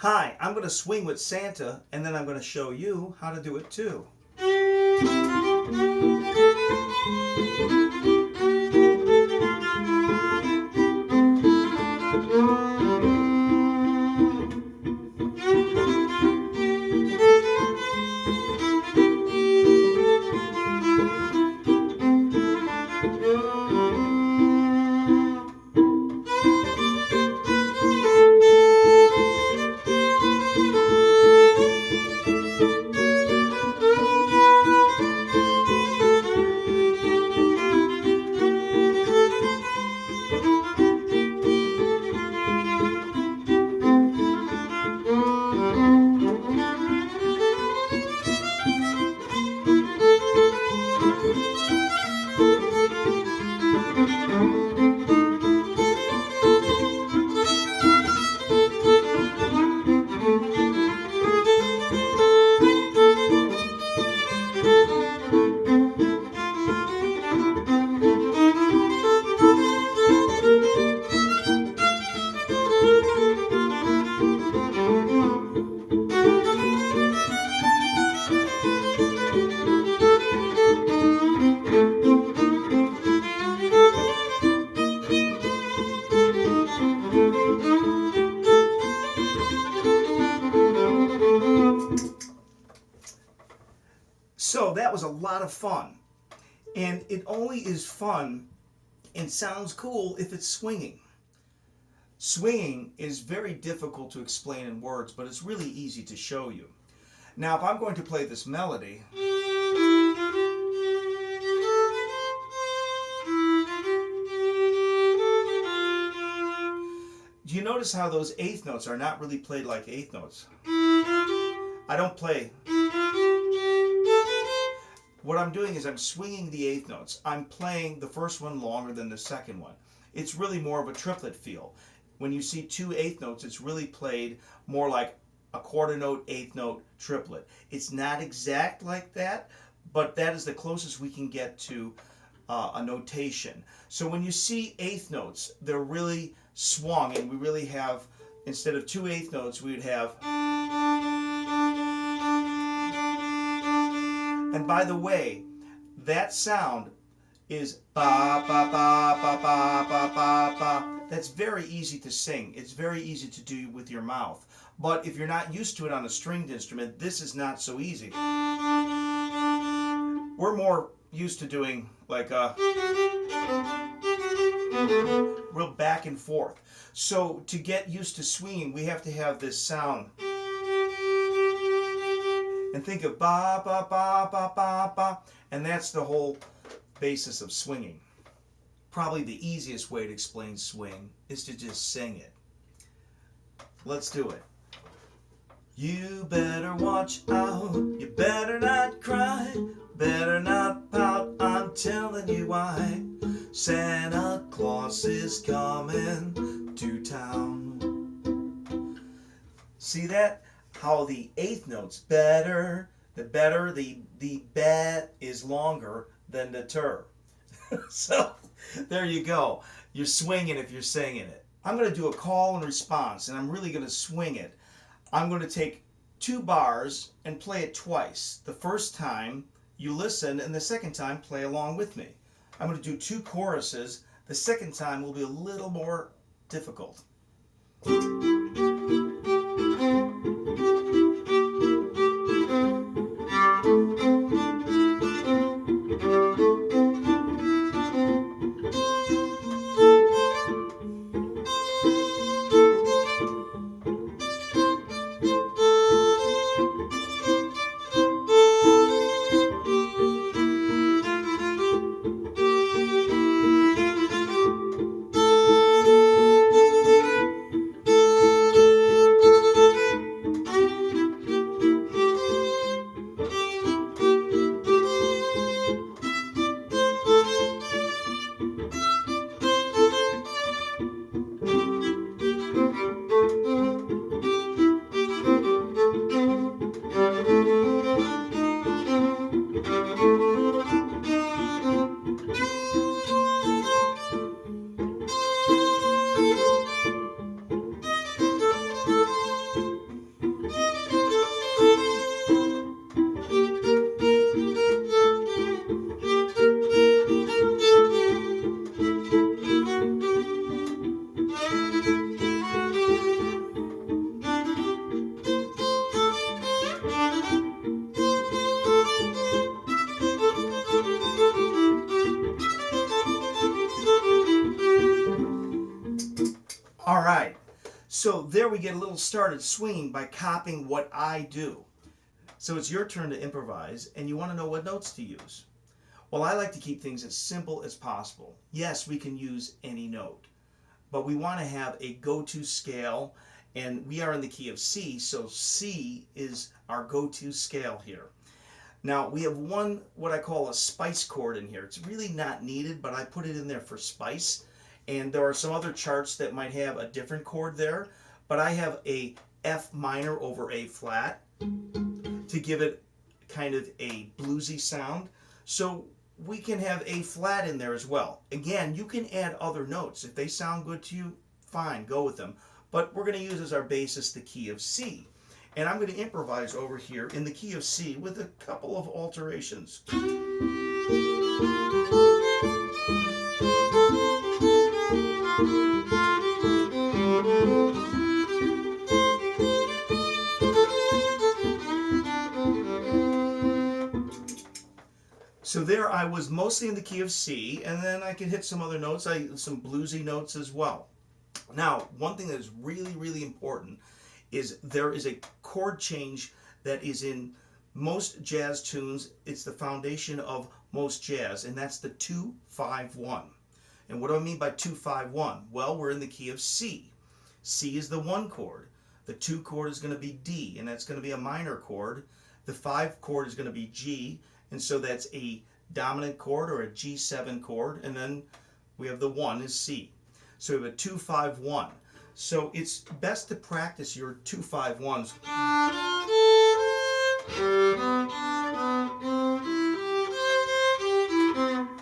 Hi, I'm going to swing with Santa, and then I'm going to show you how to do it too. So that was a lot of fun. And it only is fun and sounds cool if it's swinging. Swinging is very difficult to explain in words, but it's really easy to show you. Now, if I'm going to play this melody, do you notice how those eighth notes are not really played like eighth notes? I don't play. What I'm doing is I'm swinging the eighth notes. I'm playing the first one longer than the second one. It's really more of a triplet feel. When you see two eighth notes, it's really played more like a quarter note, eighth note, triplet. It's not exact like that, but that is the closest we can get to a notation. So when you see eighth notes, they're really swung, and we really have, instead of two eighth notes, we would have. And by the way, that sound is ba ba ba ba ba ba ba ba. That's very easy to sing. It's very easy to do with your mouth. But if you're not used to it on a stringed instrument, this is not so easy. We're more used to doing like a real back and forth. So to get used to swinging, we have to have this sound. And think of ba ba ba ba ba ba, and that's the whole basis of swinging. Probably the easiest way to explain swing is to just sing it. Let's do it. You better watch out, you better not cry, better not pout, I'm telling you why. Santa Claus is coming to town. See that? How the eighth notes better, the bet is longer than the ter. So there you go. You're swinging if you're singing it. I'm going to do a call and response, and I'm really going to swing it. I'm going to take two bars and play it twice. The first time you listen, and the second time play along with me. I'm going to do two choruses. The second time will be a little more difficult. All right, so there we get a little started swinging by copying what I do. So it's your turn to improvise, and you want to know what notes to use. Well, I like to keep things as simple as possible. Yes, we can use any note, but we want to have a go-to scale, and we are in the key of C, so C is our go-to scale here. Now, we have one, what I call a spice chord in here. It's really not needed, but I put it in there for spice. And there are some other charts that might have a different chord there, but I have a F minor over A flat to give it kind of a bluesy sound. So we can have A flat in there as well. Again, you can add other notes. If they sound good to you, fine, go with them. But we're going to use as our basis the key of C. And I'm going to improvise over here in the key of C with a couple of alterations. So there I was mostly in the key of C, and then I can hit some other notes, some bluesy notes as well. Now, one thing that is really, really important is there is a chord change that is in most jazz tunes. It's the foundation of most jazz, and that's the 2-5-1. And what do I mean by 2-5-1? Well, we're in the key of C. C is the 1 chord. The 2 chord is going to be D, and that's going to be a minor chord. The 5 chord is going to be G, and so that's a dominant chord or a G7 chord, and then we have the 1 is C. So we have a 2-5-1. So it's best to practice your 2-5-1s.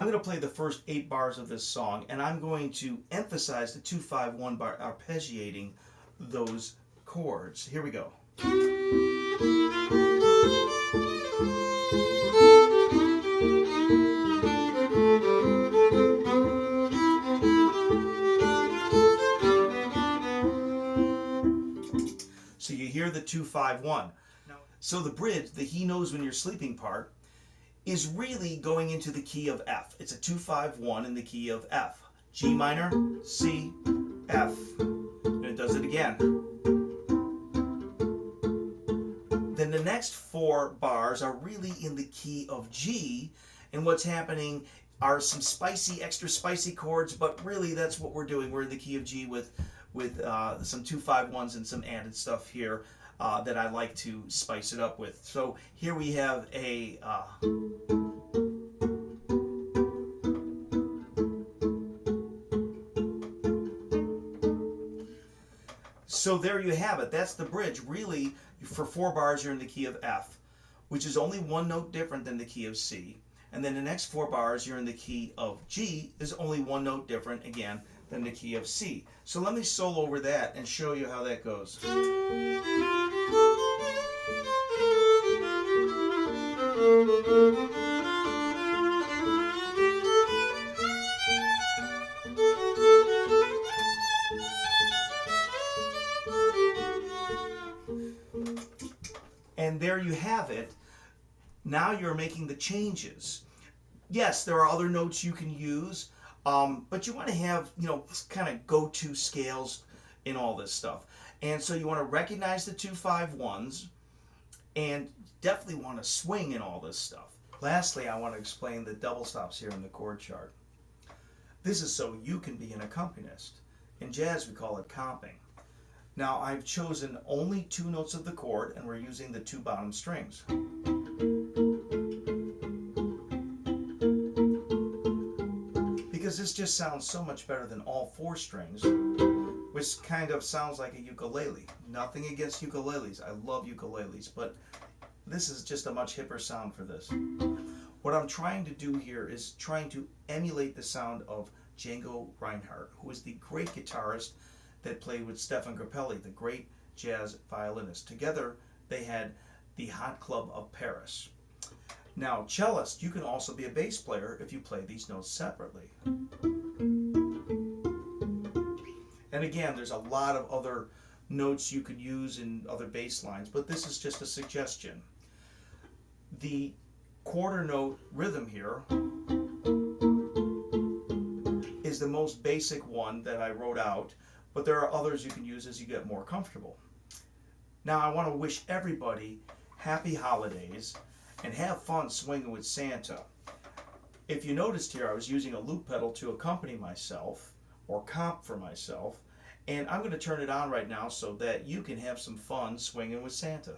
I'm going to play the first 8 bars of this song, and I'm going to emphasize the 2-5-1 by arpeggiating those chords. Here we go. So you hear the 2-5-1. So the bridge, the He Knows When You're Sleeping part, is really going into the key of F. It's a 2-5-1 in the key of F. G minor, C, F. And it does it again. Then the next 4 bars are really in the key of G, and what's happening are some spicy, extra spicy chords, but really that's what we're doing. We're in the key of G with some 2-5-1s and some added stuff here that I like to spice it up with. So here we have a so there you have it. That's the bridge. Really, for 4 bars, you're in the key of F, which is only 1 note different than the key of C. And then the next 4 bars, you're in the key of G, is only 1 note different, again, than the key of C. So let me solo over that and show you how that goes. And there you have it. Now you're making the changes. Yes, there are other notes you can use, but you want to have, kind of go-to scales in all this stuff. And so you want to recognize the 2-5-1s and definitely want to swing in all this stuff. Lastly, I want to explain the double stops here in the chord chart. This is so you can be an accompanist. In jazz, we call it comping. Now, I've chosen only 2 notes of the chord, and we're using the 2 bottom strings. Because this just sounds so much better than all 4 strings, which kind of sounds like a ukulele. Nothing against ukuleles. I love ukuleles, but this is just a much hipper sound for this. What I'm trying to do here is trying to emulate the sound of Django Reinhardt, who is the great guitarist that played with Stefan Grappelli, the great jazz violinist. Together, they had the Hot Club of Paris. Now, cellist, you can also be a bass player if you play these notes separately. And again, there's a lot of other notes you could use in other bass lines, but this is just a suggestion. The quarter note rhythm here is the most basic one that I wrote out, but there are others you can use as you get more comfortable. Now I want to wish everybody happy holidays and have fun swinging with Santa. If you noticed here, I was using a loop pedal to accompany myself or comp for myself, and I'm going to turn it on right now so that you can have some fun swinging with Santa.